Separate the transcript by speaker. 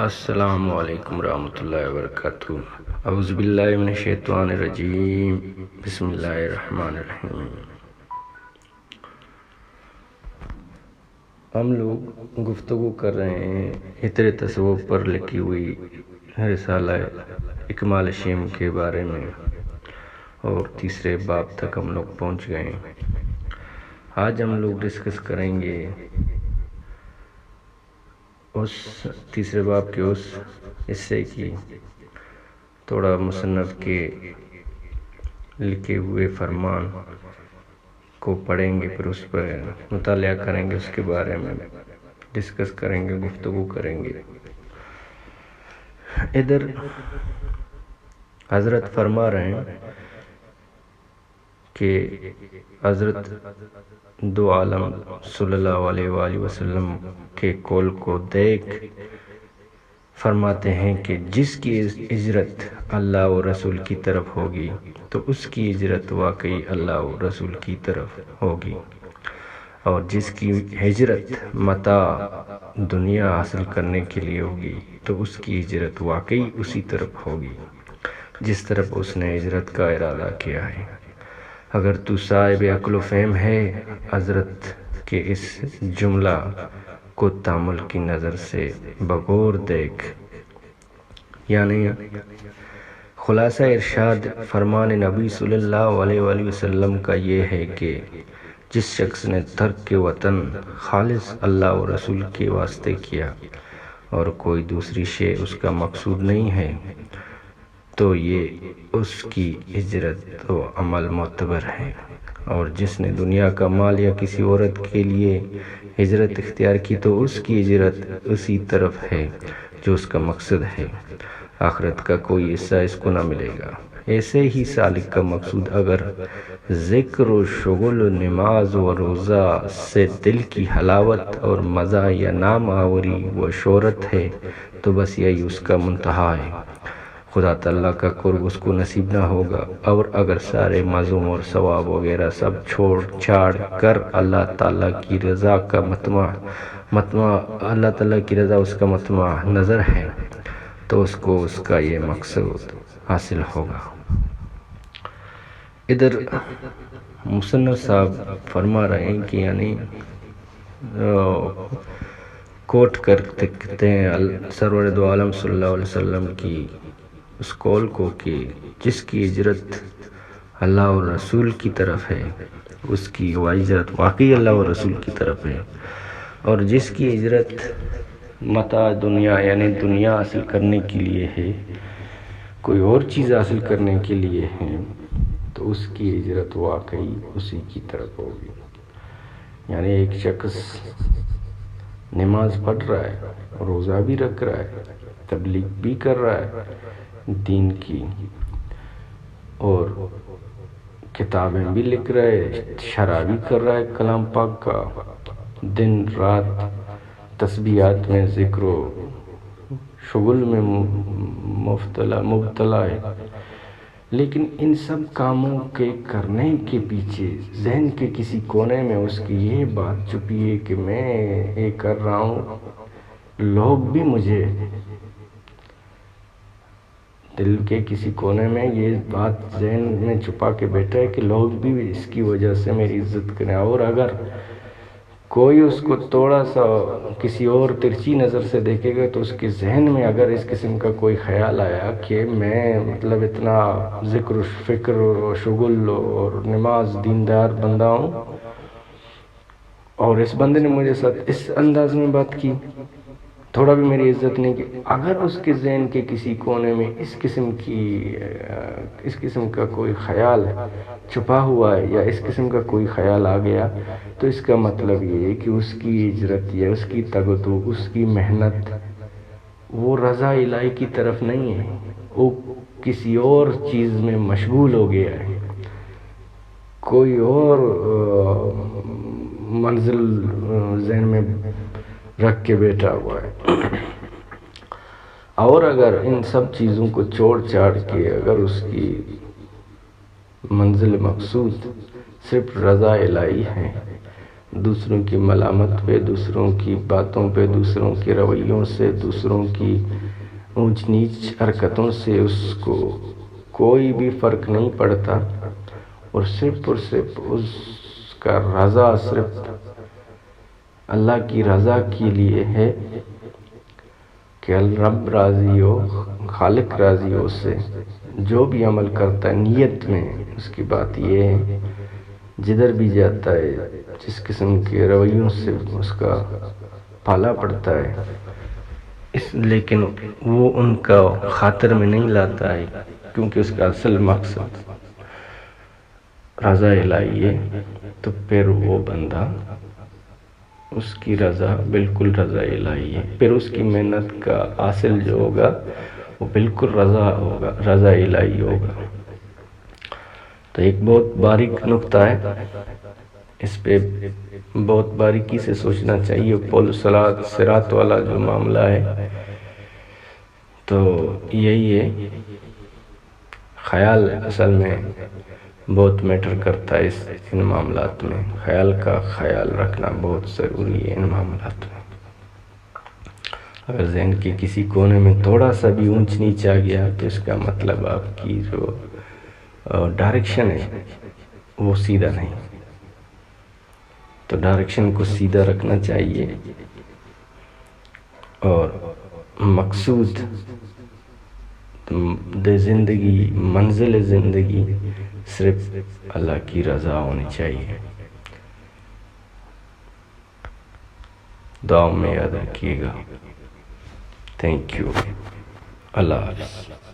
Speaker 1: السلام علیکم ورحمۃ اللہ وبرکاتہ۔ اعوذ باللہ من الشیطان الرجیم، بسم اللہ الرحمن الرحیم۔ ہم لوگ گفتگو کر رہے ہیں عطر تصوف پر لکھی ہوئی رسالہ اکمال شیم کے بارے میں، اور تیسرے باب تک ہم لوگ پہنچ گئے ہیں۔ آج ہم لوگ ڈسکس کریں گے اس تیسرے باب کے اس حصے کی، تھوڑا مصنف کے لکھے ہوئے فرمان کو پڑھیں گے، پھر اس پر مطالعہ کریں گے، اس کے بارے میں ڈسکس کریں گے، گفتگو کریں گے۔ ادھر حضرت فرما رہے ہیں کہ حضرت دو عالم صلی اللہ علیہ وآلہ وسلم کے قول کو دیکھ فرماتے ہیں کہ جس کی ہجرت اللہ و رسول کی طرف ہوگی تو اس کی ہجرت واقعی اللہ و رسول کی طرف ہوگی، اور جس کی ہجرت متاع دنیا حاصل کرنے کے لیے ہوگی تو اس کی ہجرت واقعی اسی طرف ہوگی جس طرف اس نے ہجرت کا ارادہ کیا ہے۔ اگر تو صاحب عقل و فہم ہے، حضرت کے اس جملہ کو تأمل کی نظر سے بغور دیکھ، یعنی خلاصہ ارشاد فرمان نبی صلی اللہ علیہ وآلہ وسلم کا یہ ہے کہ جس شخص نے ترک وطن خالص اللہ و رسول کے واسطے کیا اور کوئی دوسری شے اس کا مقصود نہیں ہے، تو یہ اس کی ہجرت و عمل معتبر ہے، اور جس نے دنیا کا مال یا کسی عورت کے لیے ہجرت اختیار کی تو اس کی ہجرت اسی طرف ہے جو اس کا مقصد ہے، آخرت کا کوئی حصہ اس کو نہ ملے گا۔ ایسے ہی سالک کا مقصود اگر ذکر و شغل، نماز و روزہ سے دل کی حلاوت اور مزہ یا نام آوری و شہرت ہے تو بس یہی اس کا منتہا ہے، خدا تعالیٰ کا قرب اس کو نصیب نہ ہوگا۔ اور اگر سارے مزوں اور ثواب وغیرہ سب چھوڑ چھاڑ کر اللہ تعالیٰ کی رضا کا اللہ تعالیٰ کی رضا اس کا مطمع نظر ہے تو اس کو اس کا یہ مقصود حاصل ہوگا۔ ادھر مصنف صاحب فرما رہے ہیں کہ یعنی کوٹ کرتے ہیں سرور دو عالم صلی اللہ علیہ وسلم کی اس قول کو کہ جس کی ہجرت اللہ اور رسول کی طرف ہے اس کی وہ ہجرت واقعی اللہ اور رسول کی طرف ہے، اور جس کی ہجرت متاع دنیا یعنی دنیا حاصل کرنے کے لیے ہے، کوئی اور چیز حاصل کرنے کے لیے ہے، تو اس کی ہجرت واقعی اسی کی طرف ہوگی۔ یعنی ایک شخص نماز پڑھ رہا ہے، روزہ بھی رکھ رہا ہے، تبلیغ بھی کر رہا ہے دین کی، اور کتابیں بھی لکھ رہا ہے، شرح بھی کر رہا ہے کلام پاک کا، دن رات تسبیحات میں ذکر و شغل میں مبتلا ہے، لیکن ان سب کاموں کے کرنے کے پیچھے ذہن کے کسی کونے میں اس کی یہ بات چھپی ہے کہ میں یہ کر رہا ہوں، لوگ بھی مجھے، دل کے کسی کونے میں یہ بات ذہن میں چھپا کے بیٹھا ہے کہ لوگ بھی اس کی وجہ سے میری عزت کریں، اور اگر کوئی اس کو تھوڑا سا کسی اور ترچھی نظر سے دیکھے گا تو اس کے ذہن میں اگر اس قسم کا کوئی خیال آیا کہ میں مطلب اتنا ذکر و فکر و شغل اور نماز دیندار بندہ ہوں، اور اس بندے نے مجھے ساتھ اس انداز میں بات کی، تھوڑا بھی میری عزت نہیں کی، اگر اس کے ذہن کے کسی کونے میں اس قسم کا کوئی خیال چھپا ہوا ہے یا اس قسم کا کوئی خیال آ گیا تو اس کا مطلب یہ ہے کہ اس کی ہجرت یا اس کی تگدو، اس کی محنت وہ رضا الہی کی طرف نہیں ہے، وہ کسی اور چیز میں مشغول ہو گیا ہے، کوئی اور منزل ذہن میں رکھ کے بیٹھا ہوا ہے۔ اور اگر ان سب چیزوں کو چھوڑ چھاڑ کے اگر اس کی منزل مقصود صرف رضا الہی ہے، دوسروں کی ملامت پہ، دوسروں کی باتوں پہ، دوسروں کے رویوں سے، دوسروں کی اونچ نیچ حرکتوں سے اس کو کوئی بھی فرق نہیں پڑتا، اور صرف اس کا رضا صرف اللہ کی رضا کے لیے ہے کہ رب راضی ہو، خالق راضی ہو، اس سے جو بھی عمل کرتا ہے نیت میں اس کی بات یہ ہے، جدھر بھی جاتا ہے جس قسم کے رویوں سے اس کا پالا پڑتا ہے، لیکن وہ ان کا خاطر میں نہیں لاتا ہے، کیونکہ اس کا اصل مقصد رضا الہی ہے، تو پھر وہ بندہ اس کی رضا بالکل رضا الہی ہے، پھر اس کی محنت کا حاصل جو ہوگا وہ بالکل رضا الہی ہوگا۔ تو ایک بہت باریک نقطہ ہے، اس پہ بہت باریکی سے سوچنا چاہیے۔ پل صراط والا جو معاملہ ہے تو یہی ہے، خیال اصل میں بہت میٹر کرتا ہے ان معاملات میں، خیال کا خیال رکھنا بہت ضروری ہے ان معاملات میں۔ اگر ذہن کے کسی کونے میں تھوڑا سا بھی اونچ نیچ آ گیا تو اس کا مطلب آپ کی جو ڈائریکشن ہے وہ سیدھا نہیں، تو ڈائریکشن کو سیدھا رکھنا چاہیے، اور مقصود زندگی، منزل زندگی صرف اللہ کی رضا ہونی چاہیے۔ دعاؤں میں یاد رکھیے گا۔ Thank you. اللہ حافظ۔